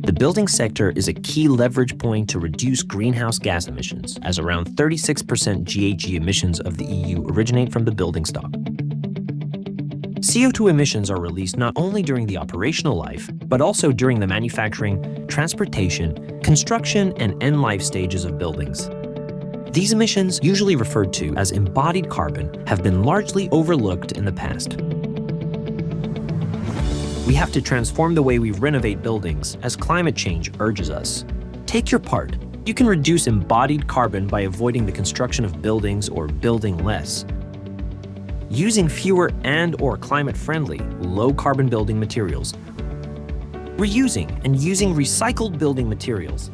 The building sector is a key leverage point to reduce greenhouse gas emissions, as around 36% GHG emissions of the EU originate from the building stock. CO2 emissions are released not only during the operational life, but also during the manufacturing, transportation, construction, and end-life stages of buildings. These emissions, usually referred to as embodied carbon, have been largely overlooked in the past. We have to transform the way we renovate buildings as climate change urges us. Take your part. You can reduce embodied carbon by avoiding the construction of buildings or building less. Using fewer and/or climate-friendly, low-carbon building materials. Reusing and using recycled building materials.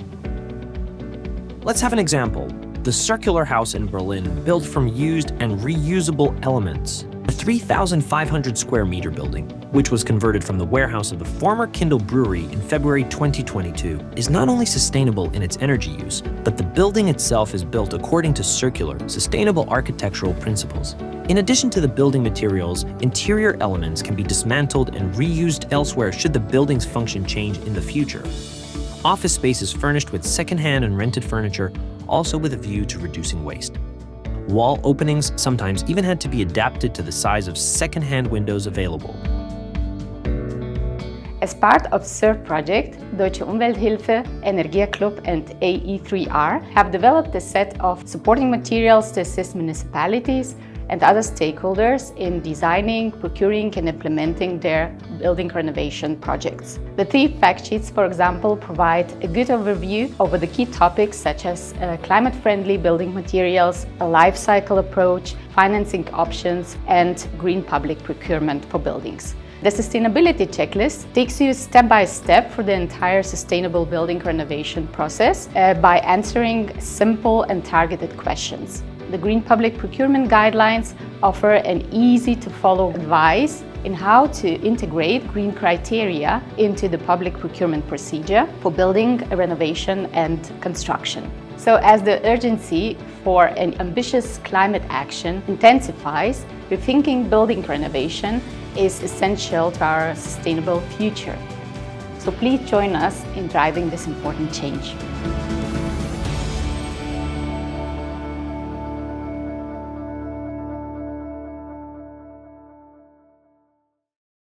Let's have an example. The circular house in Berlin, built from used and reusable elements. A 3,500 square meter building, which was converted from the warehouse of the former Kindle brewery in February 2022, is not only sustainable in its energy use, but the building itself is built according to circular, sustainable architectural principles. In addition to the building materials, interior elements can be dismantled and reused elsewhere should the building's function change in the future. Office space is furnished with second-hand and rented furniture, also with a view to reducing waste. Wall openings sometimes even had to be adapted to the size of second-hand windows available. As part of SURF project, Deutsche Umwelthilfe, Energieclub and AE3R have developed a set of supporting materials to assist municipalities and other stakeholders in designing, procuring and implementing their building renovation projects. The 3 fact sheets, for example, provide a good overview over the key topics such as climate-friendly building materials, a life cycle approach, financing options, and green public procurement for buildings. The sustainability checklist takes you step by step through the entire sustainable building renovation process by answering simple and targeted questions. The Green Public Procurement Guidelines offer an easy-to-follow advice in how to integrate green criteria into the public procurement procedure for building renovation and construction. So as the urgency for an ambitious climate action intensifies, rethinking building renovation is essential to our sustainable future. So please join us in driving this important change.